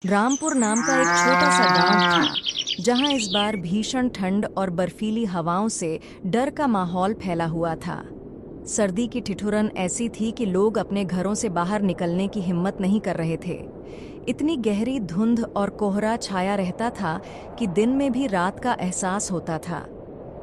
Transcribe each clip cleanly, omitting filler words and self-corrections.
रामपुर नाम का एक छोटा सा गांव था, जहां इस बार भीषण ठंड और बर्फीली हवाओं से डर का माहौल फैला हुआ था। सर्दी की ठिठुरन ऐसी थी कि लोग अपने घरों से बाहर निकलने की हिम्मत नहीं कर रहे थे। इतनी गहरी धुंध और कोहरा छाया रहता था कि दिन में भी रात का एहसास होता था।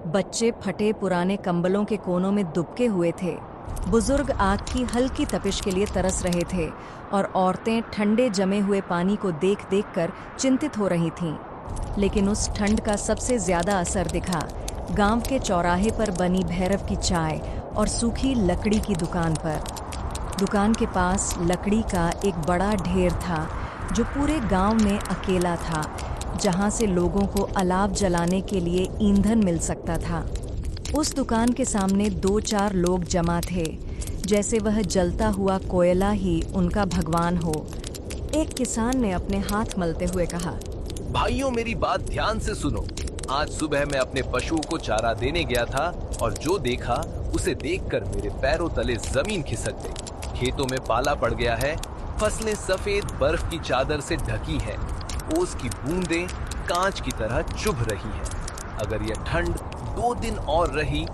बच्चे फटे पुराने कंबलों के कोनों में दुबके हुए थे। बुजुर्ग आग की हल्की तपिश के लिए तरस रहे थे और औरतें ठंडे जमे हुए पानी को देख देख कर चिंतित हो रही थीं। लेकिन उस ठंड का सबसे ज्यादा असर दिखा गांव के चौराहे पर बनी भैरव की चाय और सूखी लकड़ी की दुकान पर। दुकान के पास लकड़ी का एक बड़ा ढेर था जो पूरे गांव में अकेला था, जहां से लोगों को अलाव जलाने के लिए ईंधन मिल सकता था। उस दुकान के सामने दो चार लोग जमा थे, जैसे वह जलता हुआ कोयला ही उनका भगवान हो। एक किसान ने अपने हाथ मलते हुए कहा, भाइयों, मेरी बात ध्यान से सुनो। आज सुबह मैं अपने पशुओं को चारा देने गया था और जो देखा उसे देखकर मेरे पैरों तले जमीन खिसक गई। खेतों में पाला पड़ गया है, फसलें सफेद बर्फ की चादर से ढकी हैं, ओस की बूंदें कांच की तरह चुभ रही हैं। अगर यह ठंड 2 दिन और रही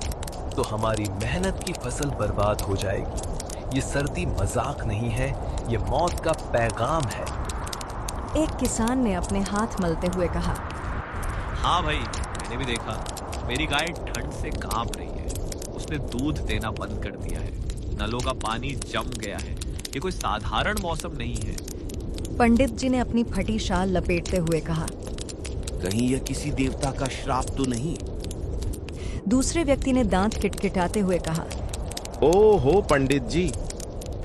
तो हमारी मेहनत की फसल बर्बाद हो जाएगी। ये सर्दी मजाक नहीं है, ये मौत का पैगाम है। एक किसान ने अपने हाथ मलते हुए कहा, हाँ भाई, मैंने भी देखा। मेरी गाय ठंड से कांप रही है। उसने दूध देना बंद कर दिया है। नलों का पानी जम गया है। ये कोई साधारण मौसम नहीं है। पंडित जी ने अपनी फटी शाल लपेटते हुए कहा। कहीं यह किसी देवता का श्राप तो नहीं? दूसरे व्यक्ति ने दांत किटकिटाते हुए कहा, ओहो पंडित जी,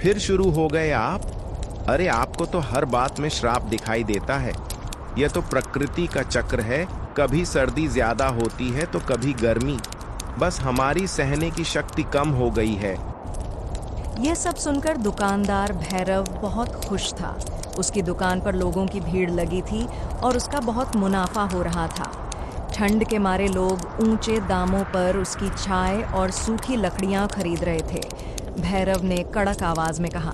फिर शुरू हो गए आप। अरे आपको तो हर बात में श्राप दिखाई देता है। यह तो प्रकृति का चक्र है, कभी सर्दी ज्यादा होती है तो कभी गर्मी। बस हमारी सहने की शक्ति कम हो गई है। यह सब सुनकर दुकानदार भैरव बहुत खुश था। उसकी दुकान पर लोगों की भीड़ लगी थी और उसका बहुत मुनाफा हो रहा था। ठंड के मारे लोग ऊंचे दामों पर उसकी चाय और सूखी लकड़ियां खरीद रहे थे। भैरव ने कड़क आवाज में कहा,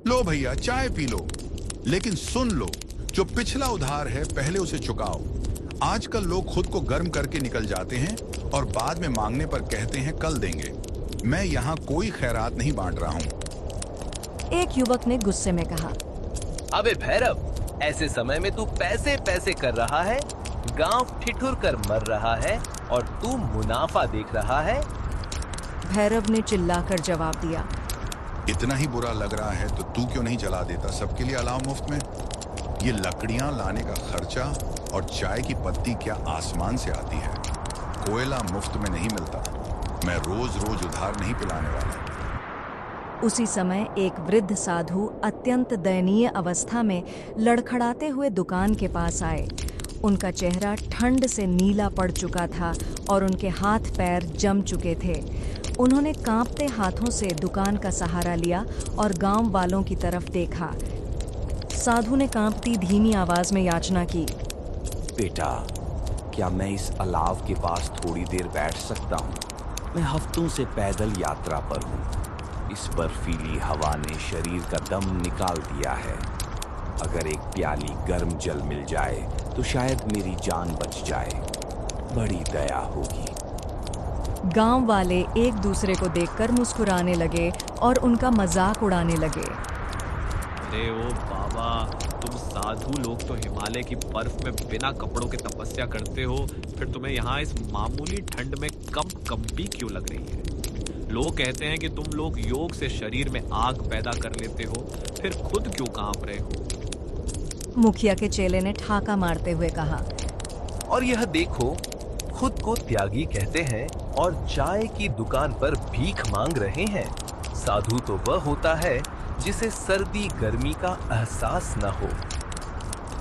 लो भैया, चाय पी लो, लेकिन सुन लो, जो पिछला उधार है पहले उसे चुकाओ। आजकल लोग खुद को गर्म करके निकल जाते हैं और बाद में मांगने पर कहते हैं कल देंगे। मैं यहाँ कोई खैरात नहीं बांट रहा हूँ। एक युवक ने गुस्से में कहा, अबे भैरव, ऐसे समय में तू पैसे पैसे कर रहा है, गांव ठिठुर कर मर रहा है और तू मुनाफा देख रहा है। भैरव ने चिल्लाकर जवाब दिया, इतना ही बुरा लग रहा है तो तू क्यों नहीं जला देता सबके लिए अलाव मुफ्त में? ये लकड़ियां लाने का खर्चा और चाय की पत्ती क्या आसमान से आती है? कोयला मुफ्त में नहीं मिलता। मैं रोज रोज उधार नहीं पिलाने वाला। उसी समय एक वृद्ध साधु अत्यंत दयनीय अवस्था में लड़खड़ाते हुए दुकान के पास आए। उनका चेहरा ठंड से नीला पड़ चुका था और उनके हाथ पैर जम चुके थे। उन्होंने कांपते हाथों से दुकान का सहारा लिया और गांव वालों की तरफ देखा। साधु ने कांपती धीमी आवाज में याचना की, बेटा, क्या मैं इस अलाव के पास थोड़ी देर बैठ सकता हूँ? मैं हफ्तों से पैदल यात्रा पर हूँ। इस बर्फीली हवा ने शरीर का दम निकाल दिया है। अगर एक प्याली गर्म जल मिल जाए तो शायद मेरी जान बच जाए। बड़ी दया होगी। गांव वाले एक दूसरे को देखकर मुस्कुराने लगे और उनका मजाक उड़ाने लगे। अरे ओ बाबा, तुम साधु लोग तो हिमालय की बर्फ में बिना कपड़ों के तपस्या करते हो, फिर तुम्हें यहाँ इस मामूली ठंड में कंपी क्यों लग रही है? लोग कहते हैं कि तुम लोग योग से शरीर में आग पैदा कर लेते हो, फिर खुद क्यों कांप रहे हो? मुखिया के चेले ने ठाका मारते हुए कहा, और यह देखो, खुद को त्यागी कहते हैं और चाय की दुकान पर भीख मांग रहे हैं। साधु तो वह होता है जिसे सर्दी गर्मी का एहसास न हो।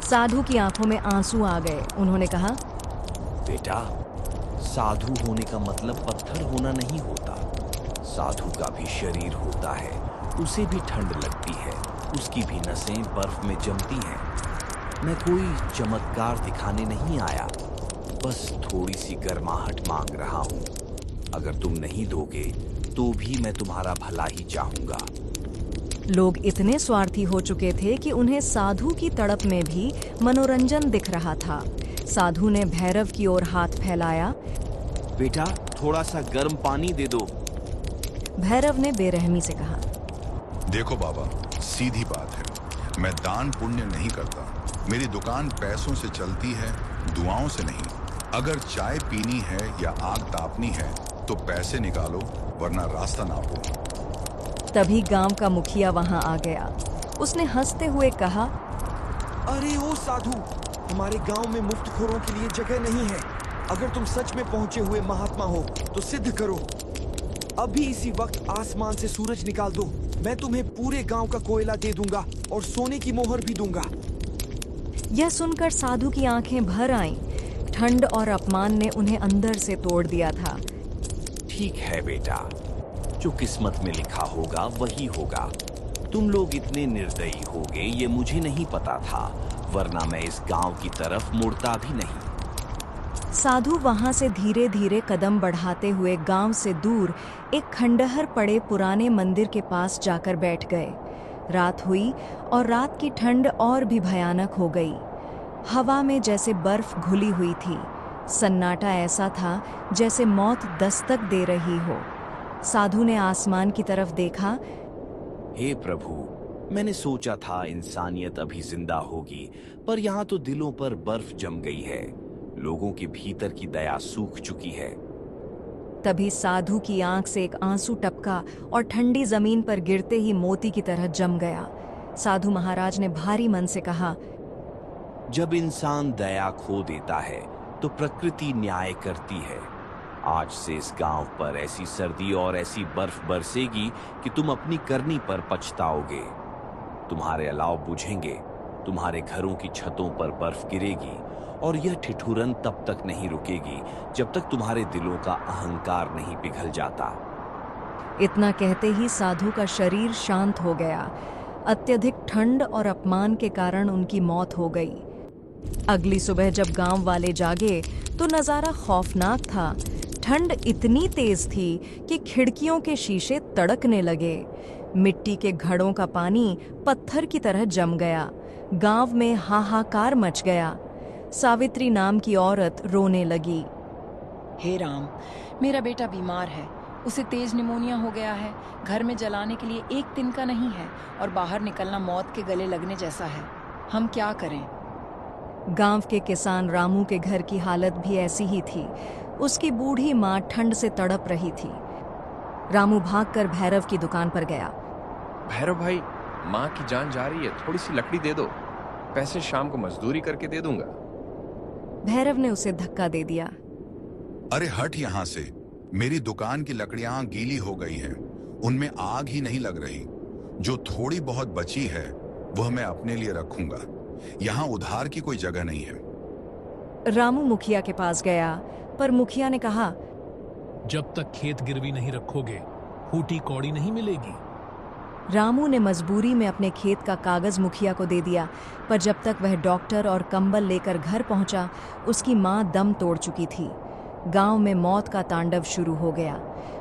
साधु की आंखों में आंसू आ गए। उन्होंने कहा, बेटा, साधु होने का मतलब पत्थर होना नहीं होता। साधु का भी शरीर होता है, उसे भी ठंड लगती है, उसकी भी नसें बर्फ में जमती हैं। मैं कोई चमत्कार दिखाने नहीं आया, बस थोड़ी सी गर्माहट मांग रहा हूँ। अगर तुम नहीं दोगे तो भी मैं तुम्हारा भला ही चाहूंगा। लोग इतने स्वार्थी हो चुके थे कि उन्हें साधु की तड़प में भी मनोरंजन दिख रहा था। साधु ने भैरव की ओर हाथ फैलाया। बेटा, थोड़ा सा गर्म पानी दे दो। भैरव ने बेरहमी से कहा, देखो बाबा, सीधी बात है, मैं दान पुण्य नहीं करता। मेरी दुकान पैसों से चलती है, दुआओं से नहीं। अगर चाय पीनी है या आग तापनी है तो पैसे निकालो, वरना रास्ता नापो। तभी गांव का मुखिया वहां आ गया। उसने हंसते हुए कहा, अरे ओ साधु, हमारे गांव में मुफ्तखोरों के लिए जगह नहीं है। अगर तुम सच में पहुंचे हुए महात्मा हो तो सिद्ध करो। अभी इसी वक्त आसमान से सूरज निकाल दो, मैं तुम्हें पूरे गांव का कोयला दे दूंगा और सोने की मोहर भी दूंगा। यह सुनकर साधु की आंखें भर आईं। ठंड और अपमान ने उन्हें अंदर से तोड़ दिया था। ठीक है बेटा, जो किस्मत में लिखा होगा वही होगा। तुम लोग इतने निर्दयी होगे ये मुझे नहीं पता था, वरना मैं इस गांव की तरफ मुड़ता भी नहीं। साधु वहां से धीरे धीरे कदम बढ़ाते हुए गांव से दूर एक खंडहर पड़े पुराने मंदिर के पास जाकर बैठ गए। रात हुई और रात की ठंड और भी भयानक हो गई। हवा में जैसे बर्फ घुली हुई थी। सन्नाटा ऐसा था जैसे मौत दस्तक दे रही हो। साधु ने आसमान की तरफ देखा। हे प्रभु, मैंने सोचा था इंसानियत अभी जिंदा होगी, पर यहाँ तो दिलों पर बर्फ जम गई है। लोगों के भीतर की दया सूख चुकी है। तभी साधु की आंख से एक आंसू टपका और ठंडी जमीन पर गिरते ही मोती की तरह जम गया। साधु महाराज ने भारी मन से कहा, जब इंसान दया खो देता है तो प्रकृति न्याय करती है। आज से इस गांव पर ऐसी सर्दी और ऐसी बर्फ बरसेगी कि तुम अपनी करनी पर पछताओगे। तुम्हारे अलाव बुझेंगे, तुम्हारे घरों की छतों पर बर्फ गिरेगी और यह ठिठुरन तब तक नहीं रुकेगी जब तक तुम्हारे दिलों का अहंकार नहीं पिघल जाता। इतना कहते ही साधु का शरीर शांत हो गया। अत्यधिक ठंड और अपमान के कारण उनकी मौत हो गई। अगली सुबह जब गांव वाले जागे तो नजारा खौफनाक था। ठंड इतनी तेज थी कि खिड़कियों के शीशे तड़कने लगे। मिट्टी के घड़ों का पानी पत्थर की तरह जम गया। गांव में हाहाकार मच गया। सावित्री नाम की औरत रोने लगी। हे राम, मेरा बेटा बीमार है, उसे तेज निमोनिया हो गया है। घर में जलाने के लिए एक तिनका नहीं है और बाहर निकलना मौत के गले लगने जैसा है। हम क्या करें? गांव के किसान रामू के घर की हालत भी ऐसी ही थी। उसकी बूढ़ी माँ ठंड से तड़प रही थी। रामू भागकर भैरव की दुकान पर गया। भैरव भाई, माँ की जान जा रही है, थोड़ी सी लकड़ी दे दो, पैसे शाम को मजदूरी करके दे दूंगा। भैरव ने उसे धक्का दे दिया। अरे हट यहाँ से, मेरी दुकान की लकड़ियां गीली हो गई हैं, उनमें आग ही नहीं लग रही। जो थोड़ी बहुत बची है वह मैं अपने लिए रखूंगा। यहाँ उधार की कोई जगह नहीं है। रामू मुखिया के पास गया, पर मुखिया ने कहा, जब तक खेत गिरवी नहीं रखोगे फूटी कौड़ी नहीं मिलेगी। रामू ने मजबूरी में अपने खेत का कागज मुखिया को दे दिया, पर जब तक वह डॉक्टर और कंबल लेकर घर पहुंचा, उसकी मां दम तोड़ चुकी थी। गांव में मौत का तांडव शुरू हो गया।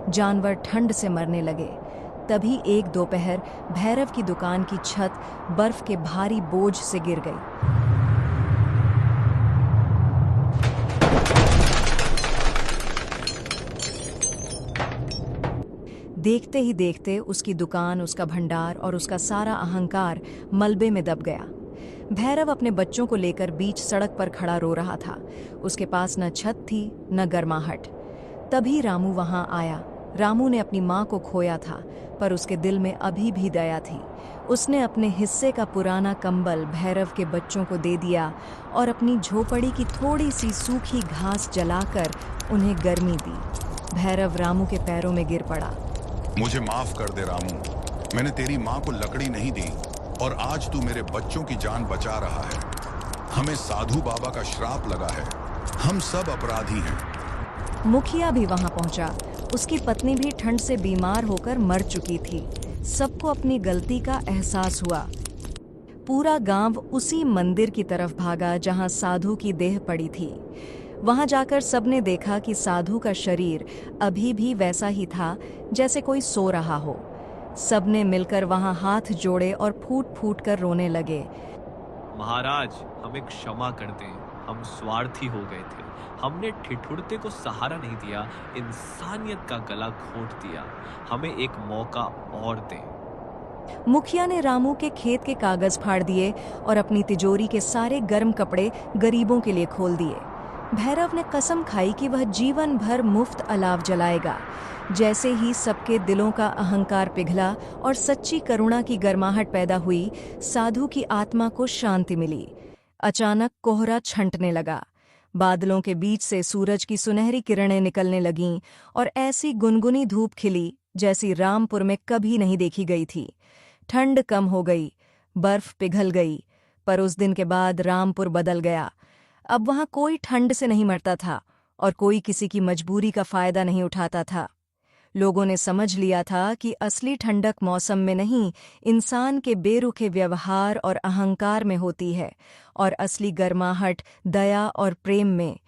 जानवर ठंड से मरने लगे। तभी एक दोपहर भैरव की दुकान की छत बर्फ के भारी बोझ से गिर गई। देखते ही देखते उसकी दुकान, उसका भंडार और उसका सारा अहंकार मलबे में दब गया। भैरव अपने बच्चों को लेकर बीच सड़क पर खड़ा रो रहा था। उसके पास न छत थी न गर्माहट। तभी रामू वहां आया। रामू ने अपनी माँ को खोया था, पर उसके दिल में अभी भी दया थी। उसने अपने हिस्से का पुराना कंबल भैरव के बच्चों को दे दिया और अपनी झोपड़ी की थोड़ी सी सूखी घास जलाकर उन्हें गर्मी दी। भैरव रामू के पैरों में गिर पड़ा। मुझे माफ कर दे रामू, मैंने तेरी माँ को लकड़ी नहीं दी और आज तू मेरे बच्चों की जान बचा रहा है। हमें साधु बाबा का श्राप लगा है, हम सब अपराधी हैं। मुखिया भी वहां पहुंचा। उसकी पत्नी भी ठंड से बीमार होकर मर चुकी थी। सबको अपनी गलती का एहसास हुआ। पूरा गांव उसी मंदिर की तरफ भागा जहां साधु की देह पड़ी थी। वहां जाकर सबने देखा कि साधु का शरीर अभी भी वैसा ही था जैसे कोई सो रहा हो। सबने मिलकर वहां हाथ जोड़े और फूट फूट कर रोने लगे। महाराज, हमें क्षमा कर दें, हम स्वार्थी हो गए थे। हमने ठिठुरते को सहारा नहीं दिया, इंसानियत का गला घोंट दिया। हमें एक मौका और दें। मुखिया ने रामू के खेत के कागज फाड़ दिए और अपनी तिजोरी के सारे गर्म कपड़े गरीबों के लिए खोल दिए। भैरव ने कसम खाई कि वह जीवन भर मुफ्त अलाव जलाएगा। जैसे ही सबके दिलों का अहंकार पिघला और सच्ची करुणा की गर्माहट पैदा हुई, साधु की आत्मा को शांति मिली। अचानक कोहरा छंटने लगा। बादलों के बीच से सूरज की सुनहरी किरणें निकलने लगीं और ऐसी गुनगुनी धूप खिली जैसी रामपुर में कभी नहीं देखी गई थी। ठंड कम हो गई, बर्फ पिघल गई, पर उस दिन के बाद रामपुर बदल गया। अब वहां कोई ठंड से नहीं मरता था और कोई किसी की मजबूरी का फायदा नहीं उठाता था। लोगों ने समझ लिया था कि असली ठंडक मौसम में नहीं, इंसान के बेरुखे व्यवहार और अहंकार में होती है, और असली गर्माहट दया और प्रेम में।